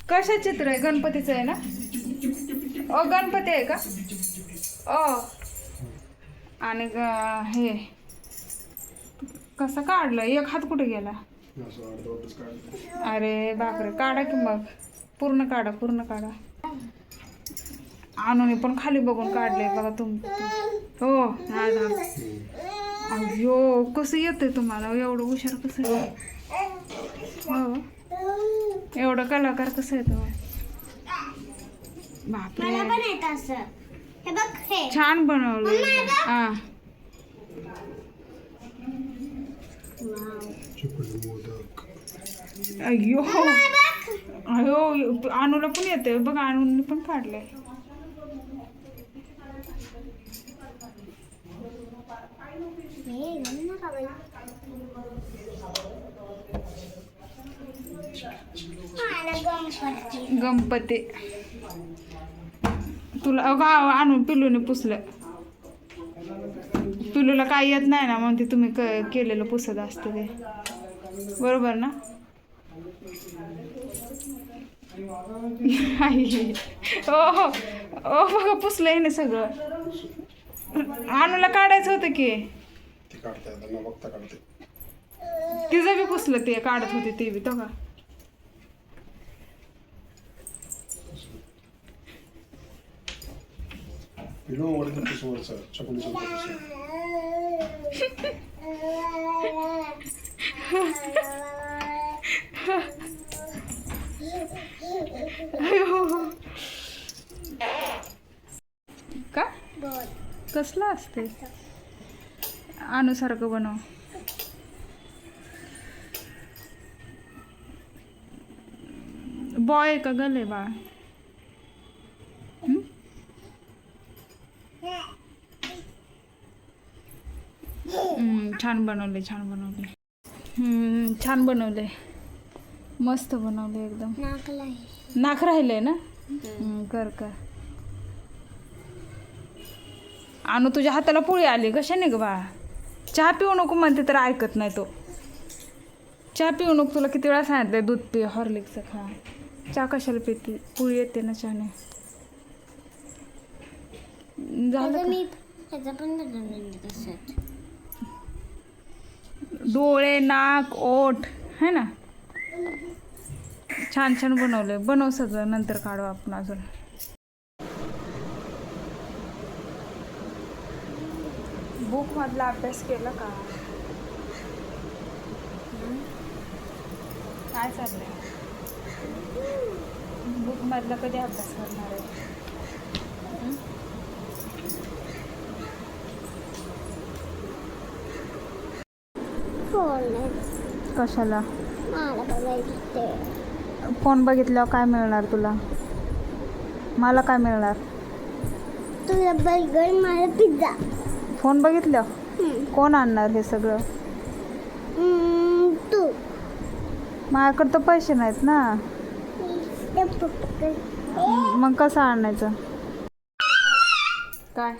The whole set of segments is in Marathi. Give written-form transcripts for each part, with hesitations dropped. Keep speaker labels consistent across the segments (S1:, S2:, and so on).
S1: कशा चित्र आहे? गणपतीचं आहे ना? ओ गणपती आहे का? ओ आणि हे कसं काढलं? एक हात कुठे गेला? अरे बापरे, काढा की मग. पूर्ण काढा, पूर्ण काढा. आणून पण खाली बघून काढले बघा हो नाही झालं. अयो कसं येतंय तुम्हाला एवढं हुशार? कसं हो एवढं कलाकार कसं येतं? बापरे छान बनवलं. हा अयो अयो अनुला पण येते बघ. अनुने पण काढलंय. गणपती तुला आणून पिलूने पुसलं. पिलूला काही येत नाही ना म्हणून ते तुम्ही केलेलं पुसत असते ते. बरोबर ना? हो हो हो बघा पुसलंय ना सगळं. अनुला काढायचं होतं की. तिचं बी पुसलं ते काढत होते ते बी. तो का का कसलं असते? अनुसारखं बनव. बॉय का गले बा? छान बनवले, छान बनवले. छान बनवले, मस्त बनवले एकदम. नाक राहिलंय ना? कर कर. आणू तुझ्या हाताला पोळी आली कशाने ग बा? चहा पिऊ नको म्हणते तर ऐकत नाही तो. चहा पिऊ नको, तुला किती वेळा सांगितलंय दूध पी, हॉर्लिक्सचं खा. चहा कशाला पिते? पोळी येते ना चहाने. झालं डोळे, नाक, ओठ है ना? छान छान बनवलंय. बनव सगळं, नंतर काढू आपण अजून. बुक मधला अभ्यास केला का? काय चाललंय? बुक मधला कधी अभ्यास करणार आहे? कशाला? फोन बघितल्यावर काय मिळणार तुला? मला काय मिळणार?
S2: तुला बर्गर, मला पिझ्झा.
S1: फोन बघितल्यावर कोण आणणार हे सगळं?
S2: तू.
S1: माझ्याकडे तर पैसे नाहीत ना. मग कसं आणायचं? काय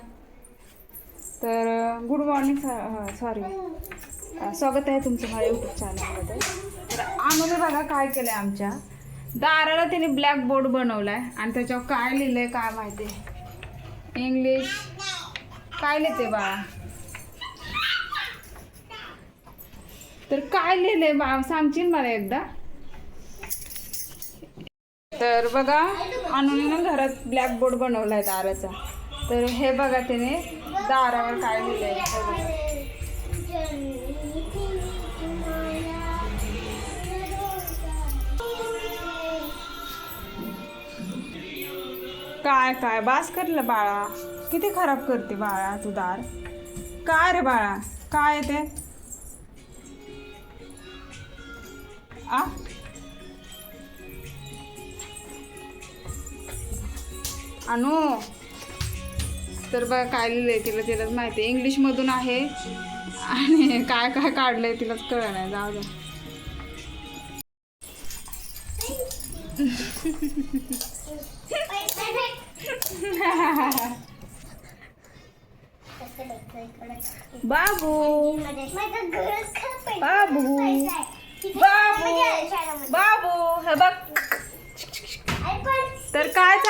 S1: तर गुड मॉर्निंग, सॉरी, स्वागत आहे तुमचं माझ्या यूट्यूब चॅनलमध्ये. तर आम्ही बघा काय केलं आहे. आमच्या दाराला तिने ब्लॅक बोर्ड बनवला आहे आणि त्याच्यावर काय लिहिलं आहे काय माहिती. इंग्लिश काय लिहिते बा? तर काय लिहिलंय बा सांगशील मला एकदा? तर बघा आणून घरात ब्लॅक बोर्ड बनवलाय दाराचा. तर हे बघा तिने दारावर काय लिहिलंय. काय काय बास करलं बाळा, किती खराब करते बाळा तू दार. काय रे बाळा, काय ते? आ आणू तर बघा काय लिहिलंय तिलाच माहिती. इंग्लिशमधून आहे आणि काय काय काढलंय तिलाच कळलं नाही. जाऊ दे. बाबू बाबू बाबू बाबू हे बघ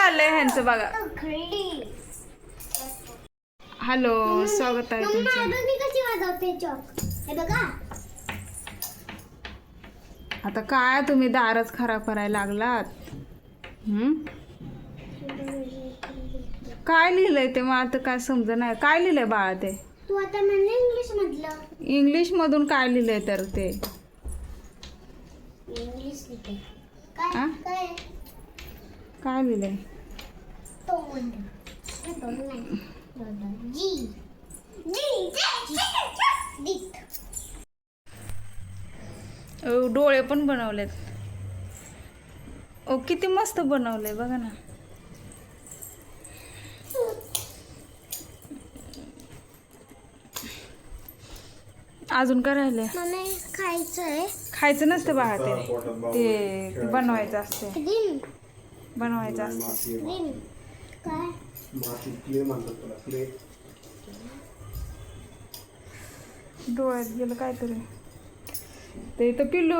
S1: चाललंय ह्यांचं बघा.
S2: उखळली.
S1: हॅलो, स्वागत आहे
S2: मम्मा
S1: तुमचं.
S2: बघ मी कशी वाजवते चॉक. हे बघा.
S1: आता काय तुम्ही दारच खराब करायला लागलात. काय लिहिलंय ते मग आता काय समज नाही. काय लिहिलंय बाळा ते?
S2: तू आता म्हणलं इंग्लिश म्हटलं.
S1: इंग्लिश मधून काय लिहिलंय तर ते?
S2: इंग्लिश लिहिते.
S1: आ?
S2: काय
S1: काय लिहिलंय?
S2: तोंड. तोंड नाही. जी. दीट.
S1: डोळे पण बनवलेत. ओ किती मस्त बनवलंय बघा ना. अजून काय राहिले?
S2: मला खायचंय.
S1: खायचं नसतं बाळा ते बनवायचं असते.
S2: ग्रीन.
S1: बनवायचं असतं.
S2: ग्रीन. काय?
S1: डोळ्यात गेलं काहीतरी. ते इथं पिल्लू